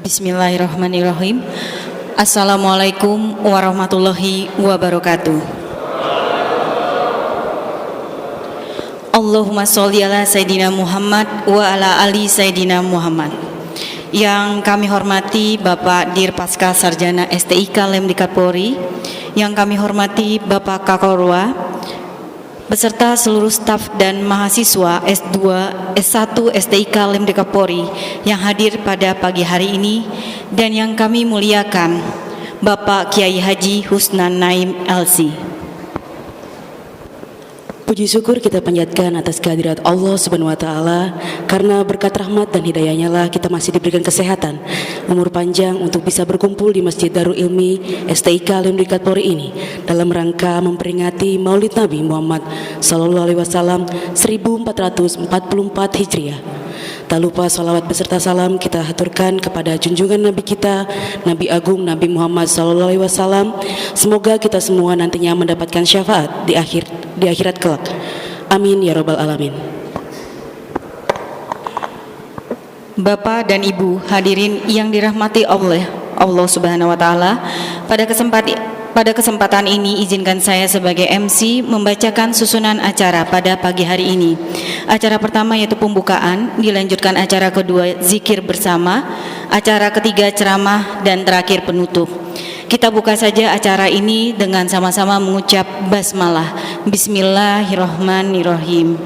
Bismillahirrahmanirrahim. Assalamualaikum warahmatullahi wabarakatuh. Allahumma sholli ala Sayyidina Muhammad wa ala ali Sayyidina Muhammad. Yang kami hormati Bapak Dir Pasca Sarjana STIK Lemdikat Polri, yang kami hormati Bapak Kakorwa, beserta seluruh staf dan mahasiswa S2, S1 STIK Lemdikat Polri yang hadir pada pagi hari ini, dan yang kami muliakan Bapak Kiai Haji Husnan Naim LC. Puji syukur kita panjatkan atas kehadirat Allah Subhanahu wa Ta'ala, karena berkat rahmat dan hidayahnya lah kita masih diberikan kesehatan, umur panjang untuk bisa berkumpul di Masjid Darul Ilmi STIK Lemdikat Polri ini dalam rangka memperingati Maulid Nabi Muhammad Sallallahu Alaihi Wasallam 1444 Hijriah. Tak lupa salawat beserta salam kita haturkan kepada junjungan Nabi kita, Nabi Agung Nabi Muhammad Sallallahu Alaihi Wasallam. Semoga kita semua nantinya mendapatkan syafaat di akhirat kelak. Amin ya rabbal alamin. Bapak dan Ibu hadirin yang dirahmati Allah Subhanahu wa Ta'ala, pada kesempatan ini izinkan saya sebagai MC membacakan susunan acara pada pagi hari ini. Acara pertama yaitu pembukaan, dilanjutkan acara kedua zikir bersama, acara ketiga ceramah, dan terakhir penutup. Kita buka saja acara ini dengan sama-sama mengucap basmalah. Bismillahirrahmanirrahim.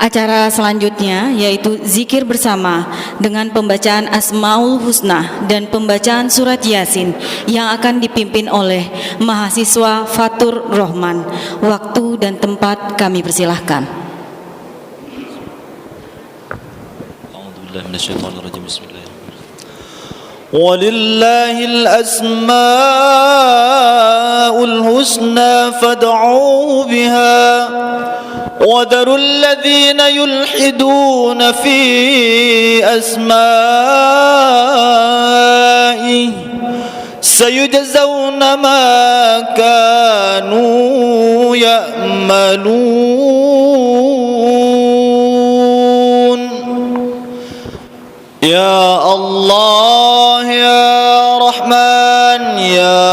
Acara selanjutnya yaitu zikir bersama dengan pembacaan Asmaul Husna dan pembacaan surat Yasin yang akan dipimpin oleh mahasiswa Fatur Rohman. Waktu dan tempat kami persilahkan. Walillahil asmaul husna fad'uhu biha وَذَرُوا الَّذِينَ يُلْحِدُونَ فِي أَسْمَائِهِ سَيُجْزَوْنَ مَا كَانُوا يَعْمَلُونَ يَا اللَّهُ يَا رَحْمَنُ يَا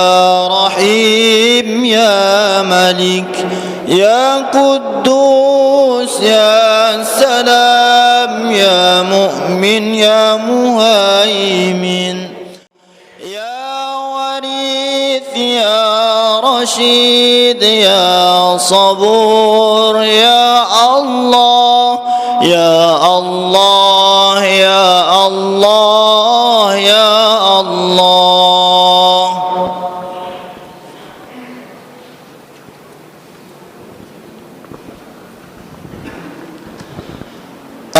رَحِيمُ يَا مَلِكُ يا قدوس يا سلام يا مؤمن يا مهيمن يا وريث يا رشيد يا صبور يا الله يا الله يا الله يا الله.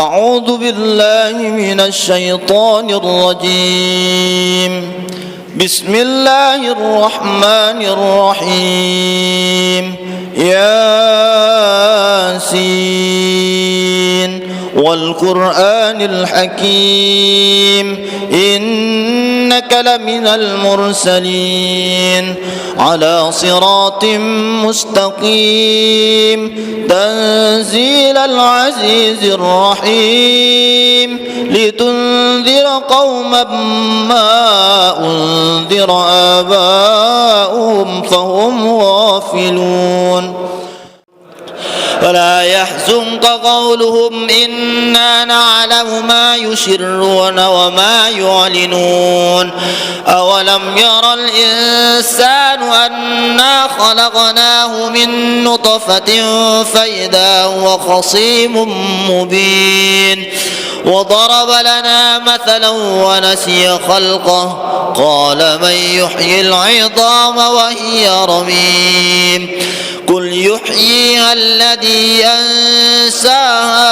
أعوذ بالله من الشيطان الرجيم. بسم الله الرحمن الرحيم. ياسين والقرآن الحكيم إنك لمن المرسلين على صراط مستقيم تنزيل العزيز الرحيم لتنذر قوما ما أنذر آباؤهم فهم غافلون ولا يحزنك قولهم إنا نعلم ما يسرون وما يعلنون أولم ير الإنسان أنا خلقناه من نطفة فإذا هو خصيم مبين وضرب لنا مثلا ونسي خلقه قال من يحيي العظام وهي رميم قل يحييها الذي أنساها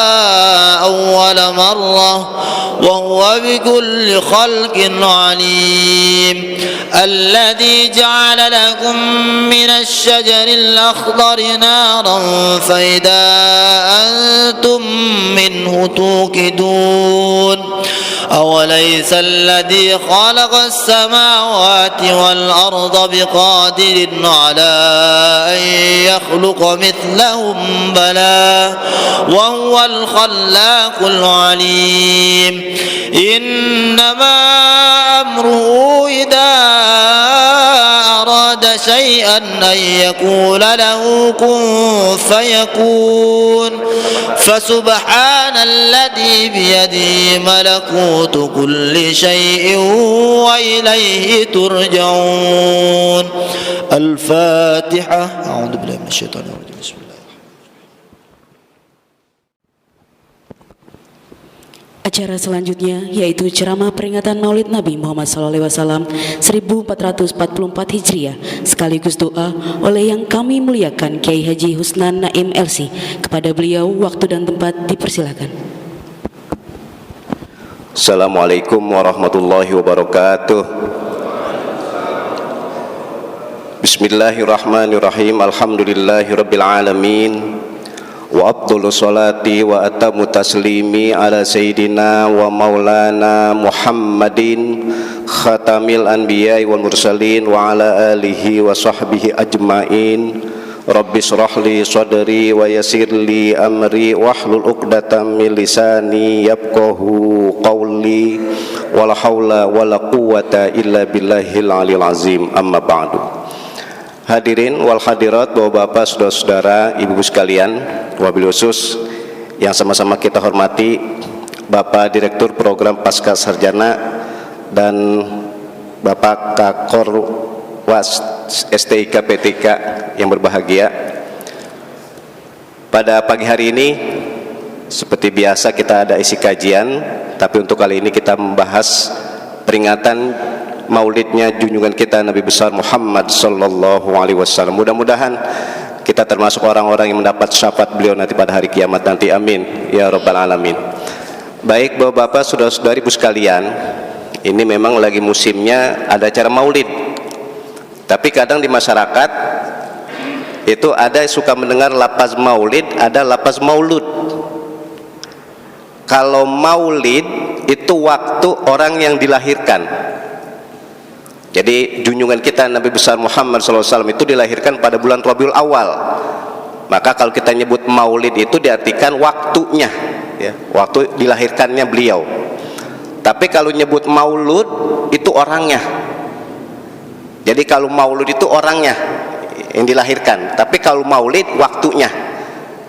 أول مرة وهو بكل خلق عليم الذي جعل لكم من الشجر الأخضر نارا فإذا أنتم منه توقدون أوليس الذي خلق السماوات والأرض بقادر على أن يخلق مثلهم بلى وهو الخلاق العليم إنما أمره إذا أراد شيئا أن يقول له كن فيكون فسبحان الذي بيده ملكوت كل شيء وإليه ترجعون. الفاتحة. أعوذ بالله من الشيطان الرجيم. بسم الله. Acara selanjutnya yaitu ceramah peringatan Maulid Nabi Muhammad SAW 1444 Hijriah sekaligus doa oleh yang kami muliakan Kiai Haji Husnan Naim LC. Kepada beliau waktu dan tempat dipersilakan. Assalamualaikum warahmatullahi wabarakatuh. Bismillahirrahmanirrahim. Alhamdulillahirabbil alamin. Wa afdhalu sholati wa atamu taslimi ala sayyidina wa maulana Muhammadin khatamil anbiya'i wal mursalin wa ala alihi wa sahbihi ajmain. Rabbi shrah li sadri wa yassir li amri wahlul 'uqdatam min lisani yafqahu qawli wala haula wala quwwata illa billahil aliyil azim. Amma ba'du. Hadirin wal hadirat, bapak-bapak, saudara-saudara, ibu-ibu sekalian, wabil khusus yang sama-sama kita hormati Bapak Direktur Program Pasca Sarjana dan Bapak Kakor Was STIK PTK yang berbahagia. Pada pagi hari ini seperti biasa kita ada isi kajian, tapi untuk kali ini kita membahas peringatan Maulidnya junjungan kita Nabi besar Muhammad sallallahu alaihi wasallam. Mudah-mudahan kita termasuk orang-orang yang mendapat syafaat beliau nanti pada hari kiamat nanti. Amin ya rabbal alamin. Baik bapak-bapak, saudara-saudari ibu sekalian, ini memang lagi musimnya ada acara Maulid. Tapi kadang di masyarakat itu ada yang suka mendengar lafaz Maulid, ada lafaz Maulud. Kalau Maulid itu waktu orang yang dilahirkan. Jadi junjungan kita Nabi besar Muhammad SAW itu dilahirkan pada bulan Rabiul Awal. Maka kalau kita nyebut Maulid itu diartikan waktunya, ya, waktu dilahirkannya beliau. Tapi kalau nyebut Maulud itu orangnya. Jadi kalau Maulud itu orangnya yang dilahirkan. Tapi kalau Maulid waktunya.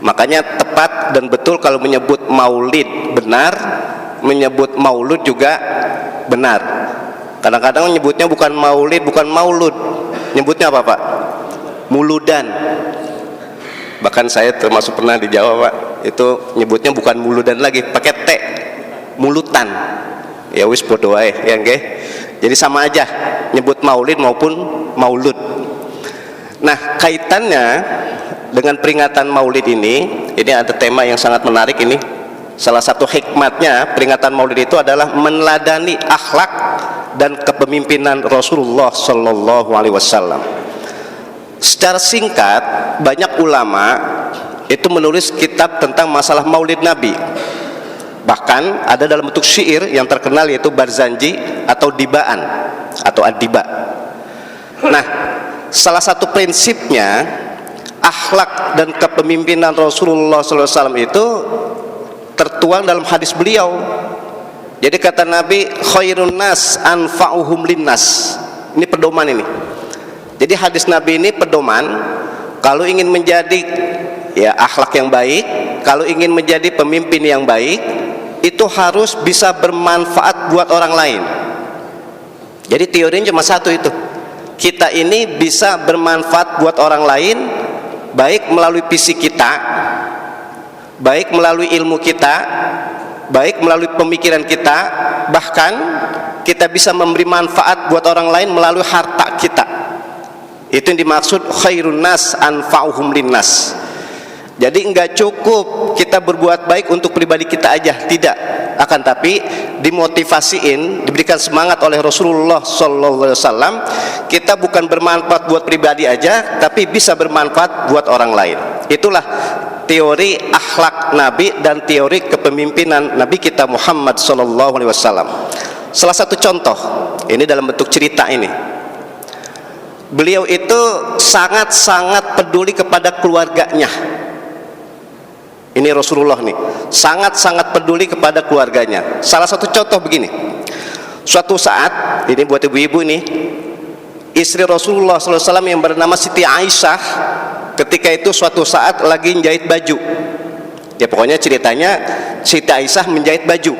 Makanya tepat dan betul kalau menyebut Maulid benar, menyebut Maulud juga benar. Kadang-kadang nyebutnya bukan Maulid, bukan Maulud. Nyebutnya apa Pak? Muludan. Bahkan saya termasuk pernah di Jawa Pak, itu nyebutnya bukan muludan lagi, pakai T, mulutan. Ya wis podo ae, ya nggih. Jadi sama aja nyebut Maulid maupun Maulud. Nah, kaitannya dengan peringatan Maulid ini ada tema yang sangat menarik ini. Salah satu hikmatnya peringatan Maulid itu adalah meneladani akhlak dan kepemimpinan Rasulullah Sallallahu Alaihi Wasallam. Secara singkat, banyak ulama itu menulis kitab tentang masalah Maulid Nabi. Bahkan ada dalam bentuk syair yang terkenal yaitu Barzanji atau Dibaan atau Ad-Diba. Nah, salah satu prinsipnya akhlak dan kepemimpinan Rasulullah Sallallahu Alaihi Wasallam itu tertuang dalam hadis beliau. Jadi kata Nabi, khairun nas anfa'uhum linnas. Ini pedoman ini. Jadi hadis Nabi ini pedoman. Kalau ingin menjadi ya akhlak yang baik, kalau ingin menjadi pemimpin yang baik, itu harus bisa bermanfaat buat orang lain. Jadi teorinya cuma satu itu. Kita ini bisa bermanfaat buat orang lain, baik melalui fisik kita, baik melalui ilmu kita, baik melalui pemikiran kita, bahkan kita bisa memberi manfaat buat orang lain melalui harta kita. Itu yang dimaksud khairun nas anfa'uhum linnas. Jadi enggak cukup kita berbuat baik untuk pribadi kita aja, tidak. Akan tapi dimotivasiin, diberikan semangat oleh Rasulullah SAW. Kita bukan bermanfaat buat pribadi aja, tapi bisa bermanfaat buat orang lain. Itulah teori akhlak Nabi dan teori kepemimpinan Nabi kita Muhammad SAW. Salah satu contoh ini dalam bentuk cerita ini, beliau itu sangat-sangat peduli kepada keluarganya. Ini Rasulullah nih, sangat-sangat peduli kepada keluarganya. Salah satu contoh begini, suatu saat ini buat ibu-ibu nih, istri Rasulullah SAW yang bernama Siti Aisyah ketika itu suatu saat lagi menjahit baju. Ya pokoknya ceritanya Siti Aisyah menjahit baju.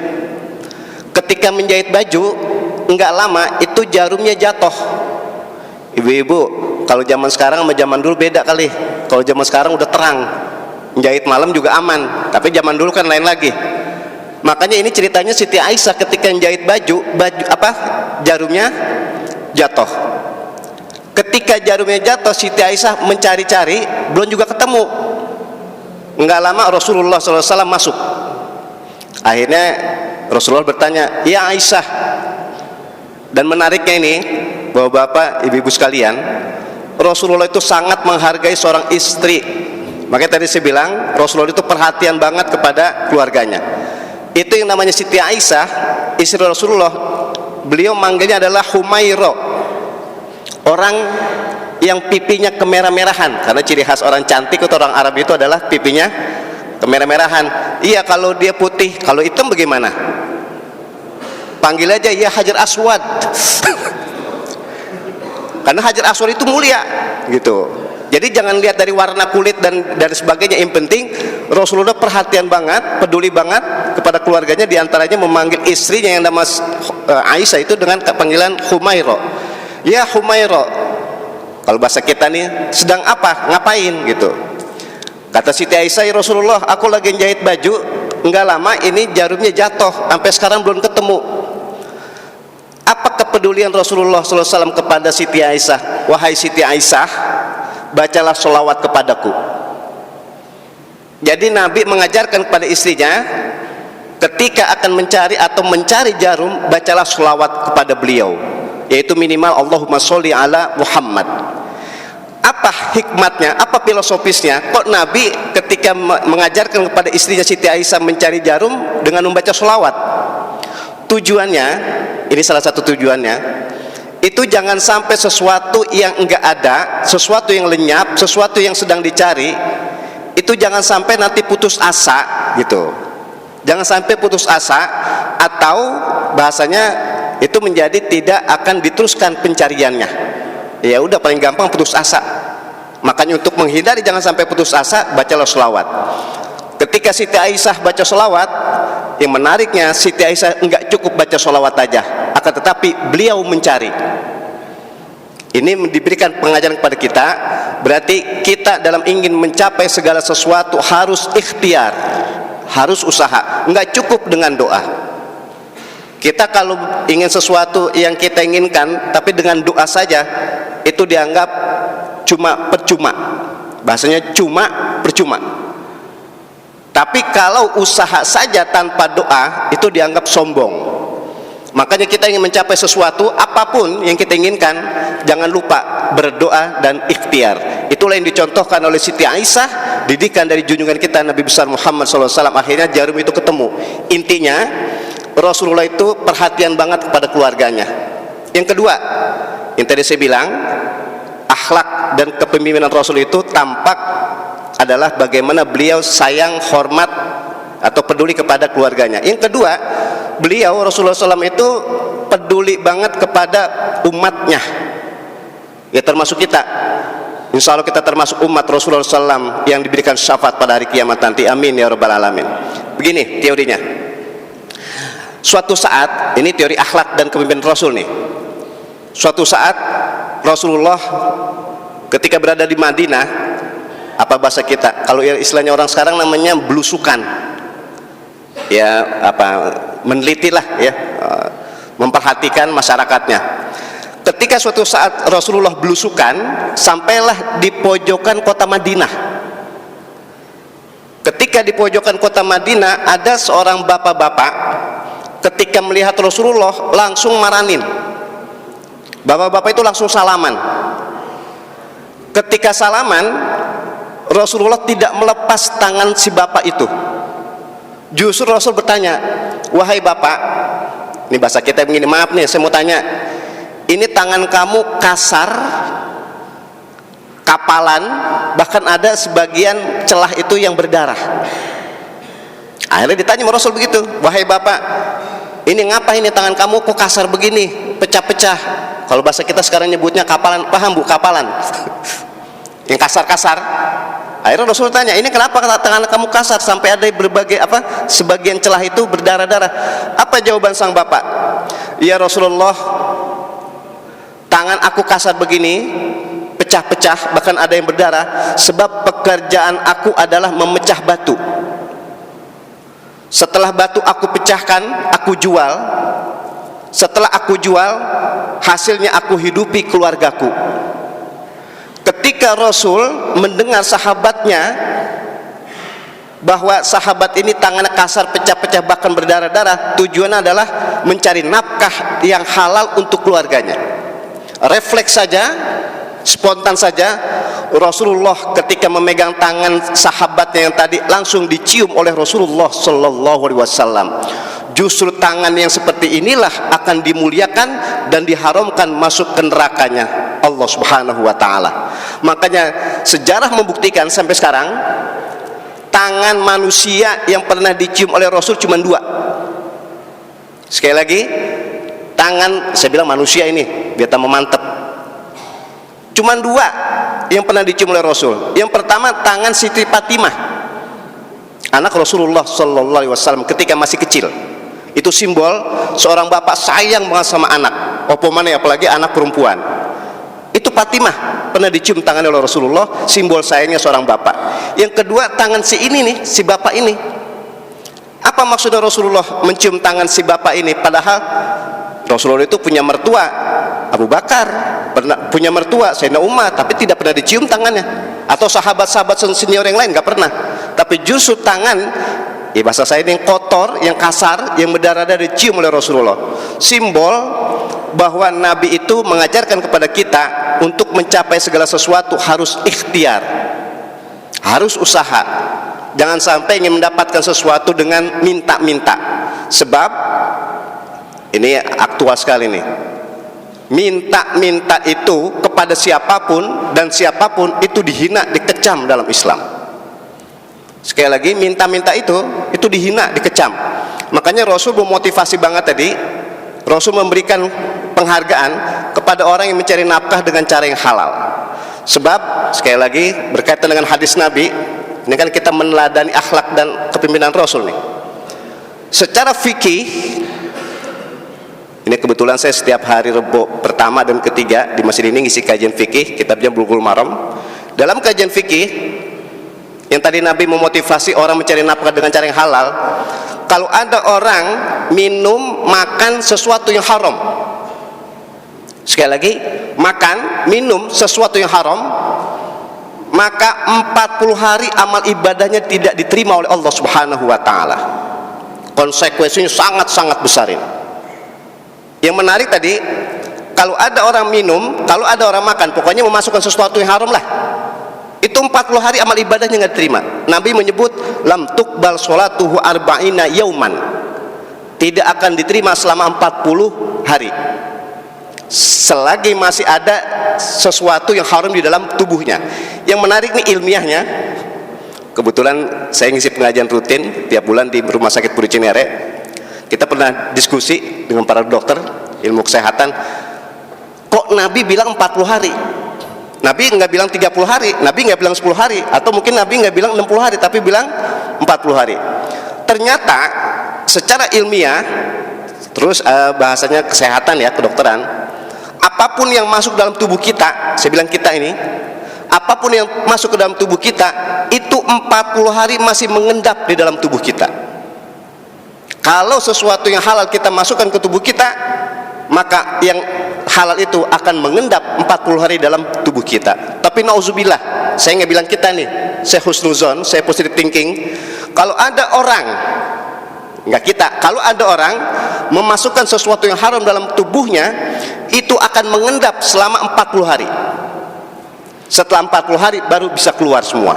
Ketika menjahit baju, enggak lama itu jarumnya jatuh. Ibu-ibu, kalau zaman sekarang sama zaman dulu beda kali. Kalau zaman sekarang udah terang, menjahit malam juga aman. Tapi zaman dulu kan lain lagi. Makanya ini ceritanya Siti Aisyah ketika menjahit baju jarumnya jatuh. Ketika jarumnya jatuh, Siti Aisyah mencari-cari, belum juga ketemu. Enggak lama Rasulullah SAW masuk. Akhirnya Rasulullah bertanya, "Ya Aisyah." Dan menariknya ini, Bapak-bapak, ibu-ibu sekalian, Rasulullah itu sangat menghargai seorang istri. Makanya tadi saya bilang Rasulullah itu perhatian banget kepada keluarganya. Itu yang namanya Siti Aisyah, istri Rasulullah. Beliau manggilnya adalah Humaira, orang yang pipinya kemerah-merahan, karena ciri khas orang cantik atau orang Arab itu adalah pipinya kemerah-merahan. Iya, kalau dia putih, kalau hitam bagaimana? Panggil aja ya Hajar Aswad. Karena Hajar Aswad itu mulia gitu. Jadi jangan lihat dari warna kulit dan sebagainya. Yang penting Rasulullah perhatian banget, peduli banget kepada keluarganya. Diantaranya memanggil istrinya yang nama Aisyah itu dengan panggilan Humaira. Ya Humaira, kalau bahasa kita nih, sedang apa? Ngapain gitu. Kata Siti Aisyah, "Ya Rasulullah, aku lagi jahit baju, enggak lama ini jarumnya jatuh, sampai sekarang belum ketemu." Apa kepedulian Rasulullah SAW kepada Siti Aisyah? "Wahai Siti Aisyah, bacalah sholawat kepadaku." Jadi Nabi mengajarkan kepada istrinya, ketika akan mencari atau mencari jarum, bacalah sholawat kepada beliau, yaitu minimal Allahumma sholli ala Muhammad. Apa hikmatnya, apa filosofisnya? Kok Nabi ketika mengajarkan kepada istrinya Siti Aisyah mencari jarum dengan membaca sholawat? Tujuannya, ini salah satu tujuannya, itu jangan sampai sesuatu yang enggak ada, sesuatu yang lenyap, sesuatu yang sedang dicari, itu jangan sampai nanti putus asa gitu. Jangan sampai putus asa, atau bahasanya itu menjadi tidak akan diteruskan pencariannya. Ya udah, paling gampang putus asa. Makanya untuk menghindari jangan sampai putus asa, bacalah sholawat. Ketika Siti Aisyah baca sholawat, yang menariknya Siti Aisyah enggak cukup baca sholawat aja, akan tetapi beliau mencari. Ini diberikan pengajaran kepada kita. Berarti kita dalam ingin mencapai segala sesuatu harus ikhtiar, harus usaha. Enggak cukup dengan doa. Kita kalau ingin sesuatu yang kita inginkan tapi dengan doa saja, itu dianggap cuma percuma. Bahasanya cuma percuma. Tapi kalau usaha saja tanpa doa, itu dianggap sombong. Makanya kita ingin mencapai sesuatu, apapun yang kita inginkan, jangan lupa berdoa dan ikhtiar. Itulah yang dicontohkan oleh Siti Aisyah, didikan dari junjungan kita Nabi besar Muhammad SAW. Akhirnya jarum itu ketemu. Intinya Rasulullah itu perhatian banget kepada keluarganya. Yang kedua, yang tadi saya bilang, akhlak dan kepemimpinan Rasul itu tampak adalah bagaimana beliau sayang, hormat atau peduli kepada keluarganya. Yang kedua, beliau Rasulullah SAW itu peduli banget kepada umatnya. Ya termasuk kita. Insya Allah kita termasuk umat Rasulullah SAW yang diberikan syafaat pada hari kiamat nanti. Amin ya rabbal alamin. Begini teorinya. Suatu saat, ini teori akhlak dan kepemimpinan Rasul nih. Suatu saat Rasulullah ketika berada di Madinah, apa bahasa kita, kalau istilahnya orang sekarang namanya belusukan, ya apa, menelitilah ya, memperhatikan masyarakatnya. Ketika suatu saat Rasulullah belusukan, sampailah di pojokan kota Madinah. Ketika di pojokan kota Madinah, ada seorang bapak-bapak, ketika melihat Rasulullah langsung maranin. Bapak-bapak itu langsung salaman. Ketika salaman, Rasulullah tidak melepas tangan si bapak itu. Justru Rasul bertanya, wahai bapak, ini bahasa kita begini, maaf nih saya mau tanya, ini tangan kamu kasar, kapalan, bahkan ada sebagian celah itu yang berdarah. Akhirnya ditanya sama Rasul begitu, wahai bapak, ini ngapa ini tangan kamu kok kasar begini, pecah-pecah. Kalau bahasa kita sekarang nyebutnya kapalan, paham bu, kapalan yang kasar-kasar. Akhirnya Rasul tanya, ini kenapa tangan kamu kasar sampai ada berbagai sebagian celah itu berdarah-darah? Apa jawaban sang bapak? Ya Rasulullah, tangan aku kasar begini, pecah-pecah, bahkan ada yang berdarah, sebab pekerjaan aku adalah memecah batu. Setelah batu aku pecahkan, aku jual. Setelah aku jual, hasilnya aku hidupi keluargaku. Ketika Rasul mendengar sahabatnya bahwa sahabat ini tangannya kasar, pecah-pecah, bahkan berdarah-darah, tujuannya adalah mencari nafkah yang halal untuk keluarganya. Refleks saja, spontan saja, Rasulullah ketika memegang tangan sahabatnya yang tadi langsung dicium oleh Rasulullah Sallallahu Alaihi Wasallam. Justru tangan yang seperti inilah akan dimuliakan dan diharamkan masuk ke nerakanya Allah Subhanahu wa Ta'ala. Makanya sejarah membuktikan sampai sekarang tangan manusia yang pernah dicium oleh Rasul cuma 2. Sekali lagi, tangan, saya bilang manusia ini biar tambah mantep, cuma 2 yang pernah dicium oleh Rasul. Yang pertama tangan Siti Fatimah, anak Rasulullah Sallallahu Alaihi Wasallam ketika masih kecil. Itu simbol seorang bapak sayang banget sama anak, mana apalagi anak perempuan. Itu Fatimah pernah dicium tangannya oleh Rasulullah, simbol sayangnya seorang bapak. Yang kedua tangan si ini nih, si bapak ini. Apa maksudnya Rasulullah mencium tangan si bapak ini? Padahal Rasulullah itu punya mertua Abu Bakar, pernah punya mertua Sayyidina Umar, tapi tidak pernah dicium tangannya. Atau sahabat-sahabat senior yang lain nggak pernah. Tapi justru tangan, ya bahasa saya ini, yang kotor, yang kasar, yang berdarah-darah dicium oleh Rasulullah. Simbol bahwa Nabi itu mengajarkan kepada kita untuk mencapai segala sesuatu harus ikhtiar, harus usaha. Jangan sampai ingin mendapatkan sesuatu dengan minta-minta. Sebab ini aktual sekali nih, minta-minta itu kepada siapapun dan siapapun itu dihina, dikecam dalam Islam. Sekali lagi, minta-minta itu dihina, dikecam. Makanya Rasul memotivasi banget tadi. Rasul memberikan penghargaan kepada orang yang mencari nafkah dengan cara yang halal. Sebab sekali lagi berkaitan dengan hadis Nabi, ini kan kita meneladani akhlak dan kepemimpinan Rasul nih. Secara fikih, ini kebetulan saya setiap hari Rebo pertama dan ketiga di masjid ini ngisi kajian fikih, kitabnya Bulughul Maram. Dalam kajian fikih yang tadi Nabi memotivasi orang mencari nafkah dengan cara yang halal. Kalau ada orang minum, makan sesuatu yang haram, sekali lagi, makan, minum sesuatu yang haram, maka 40 hari amal ibadahnya tidak diterima oleh Allah Subhanahu wa Ta'ala. Konsekuensinya sangat-sangat besar ini. Yang menarik tadi, kalau ada orang minum, kalau ada orang makan, pokoknya memasukkan sesuatu yang haram lah, itu 40 hari amal ibadahnya nggak diterima. Nabi menyebut lam tuqbal sholatuhu arba'ina yauman, tidak akan diterima selama 40 hari selagi masih ada sesuatu yang haram di dalam tubuhnya. Yang menarik nih ilmiahnya, kebetulan saya ngisi pengajian rutin tiap bulan di Rumah Sakit Budi Cinere. Kita pernah diskusi dengan para dokter ilmu kesehatan, kok Nabi bilang 40 hari, Nabi nggak bilang 30 hari, Nabi nggak bilang 10 hari, atau mungkin Nabi nggak bilang 60 hari, tapi bilang 40 hari. Ternyata secara ilmiah, terus bahasanya kesehatan ya, kedokteran, apapun yang masuk dalam tubuh kita, saya bilang kita ini, apapun yang masuk ke dalam tubuh kita, itu 40 hari masih mengendap di dalam tubuh kita. Kalau sesuatu yang halal kita masukkan ke tubuh kita, maka yang halal itu akan mengendap 40 hari dalam tubuh kita. Tapi nauzubillah, saya nggak bilang kita nih, saya husnuzon, saya positive thinking. Kalau ada orang, nggak kita, kalau ada orang memasukkan sesuatu yang haram dalam tubuhnya, itu akan mengendap selama 40 hari. Setelah 40 hari baru bisa keluar semua.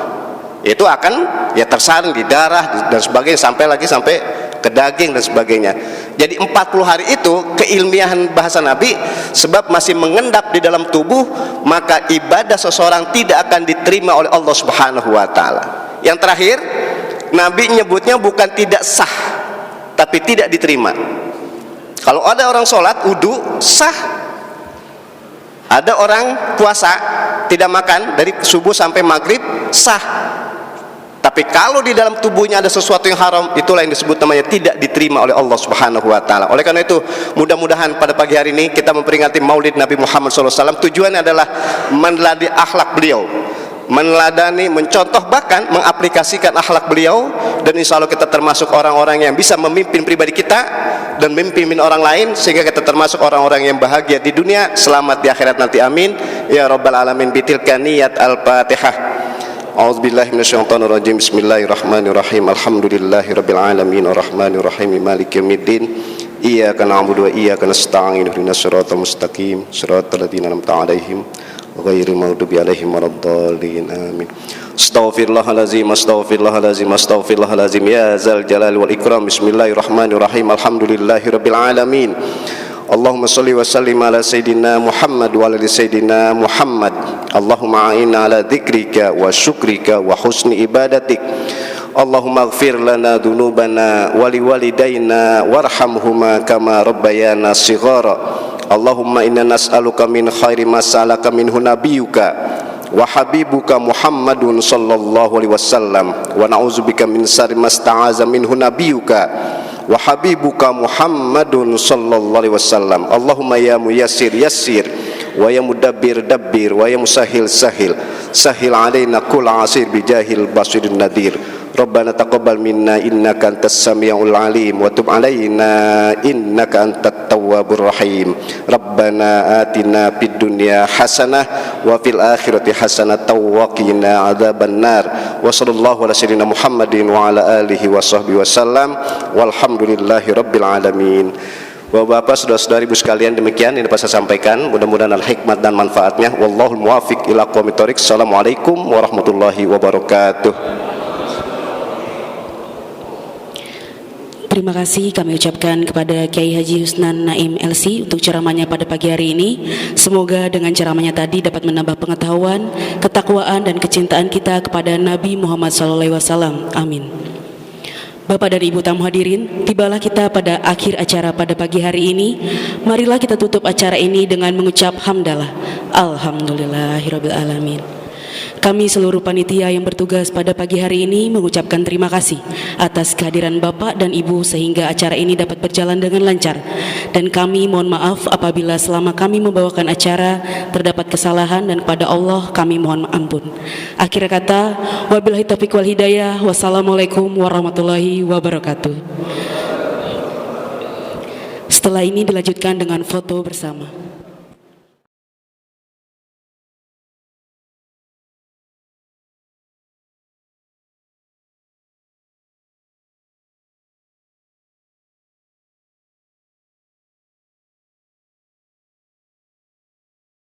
itu akan ya tersaring di darah dan sebagainya sampai ke daging dan sebagainya. Jadi 40 hari itu keilmiahan bahasa Nabi, sebab masih mengendap di dalam tubuh, maka ibadah seseorang tidak akan diterima oleh Allah Subhanahu wa taala. Yang terakhir, Nabi nyebutnya bukan tidak sah, tapi tidak diterima. Kalau ada orang sholat wudu sah, ada orang puasa tidak makan dari subuh sampai maghrib sah. Tapi kalau di dalam tubuhnya ada sesuatu yang haram, itulah yang disebut namanya tidak diterima oleh Allah Subhanahu wa taala. Oleh karena itu, mudah-mudahan pada pagi hari ini kita memperingati Maulid Nabi Muhammad SAW. Tujuannya adalah meneladani akhlak beliau, meneladani, mencontoh, bahkan mengaplikasikan akhlak beliau, dan insya Allah kita termasuk orang-orang yang bisa memimpin pribadi kita dan memimpin orang lain, sehingga kita termasuk orang-orang yang bahagia di dunia, selamat di akhirat nanti. Amin ya rabbal alamin. Bitilka niyat al-Fatihah. A'udzubillahi minasyaitonirrajim. Bismillahirrahmanirrahim. Alhamdulillahirabbil alamin arrahmanirrahim maliki yaumiddin. Iyyaka na'budu wa iyyaka nasta'in. Ihdinas siratal mustaqim. Siratal ladzina an'amta 'alaihim ghairil maghdubi 'alaihim waladdallin. Amin. Astaghfirullahalazim, astaghfirullahalazim, astaghfirullahalazim. Ya zal jalali wal ikram. Bismillahirrahmanirrahim. Alhamdulillahirabbil alamin. Allahumma salli wa sallim ala Sayyidina Muhammad wa ala Sayyidina Muhammad. Allahumma a'inna ala dzikrika wa syukrika wa husni ibadatik. Allahumma ighfir lana dhunubana wa liwalidayna warhamhuma kama rabbayana shighara. Allahumma inna nas'aluka min khairi ma sa'alaka minhu nabiyyuka wa habibuka Muhammadun sallallahu alaihi wasallam, wa na'udzubika min syarri ma sta'aza minhu nabiyyuka wa habibuka Muhammadun sallallahu alaihi wasallam. Allahumma ya muyassir yassir, wa ya mudabbir dabbir, wa ya musahhil sahil sahil alaina kull asir bijahil basirin nadir. Rabbana taqabbal minna innaka antas samiul alim wa tub alaina innaka antat tawwabur rahim. Rabbana atina fid dunya hasanah wa fil akhirati hasanah wa qina adzabannar. Wa sallallahu ala sayyidina Muhammadin wa ala alihi wa sahbihi wasallam. Walhamdulillahi rabbil alamin. Bapak-bapak, saudara-saudari, ibu sekalian, demikian yang dapat saya sampaikan. Mudah-mudahan al-hikmat dan manfaatnya. Wallahul muwaffiq ila aqwamit thoriq. Assalamualaikum warahmatullahi wabarakatuh. Terima kasih kami ucapkan kepada Kiai Haji Husnan Naim LC untuk ceramahnya pada pagi hari ini. Semoga dengan ceramahnya tadi dapat menambah pengetahuan, ketakwaan dan kecintaan kita kepada Nabi Muhammad SAW. Amin. Bapak dan Ibu tamu hadirin, tibalah kita pada akhir acara pada pagi hari ini. Marilah kita tutup acara ini dengan mengucap hamdalah. Alhamdulillahirabbil alamin. Kami seluruh panitia yang bertugas pada pagi hari ini mengucapkan terima kasih atas kehadiran Bapak dan Ibu sehingga acara ini dapat berjalan dengan lancar. Dan kami mohon maaf apabila selama kami membawakan acara terdapat kesalahan, dan kepada Allah kami mohon ampun. Akhir kata, wabillahi taufiq wal hidayah. Wassalamualaikum warahmatullahi wabarakatuh. Setelah ini dilanjutkan dengan foto bersama.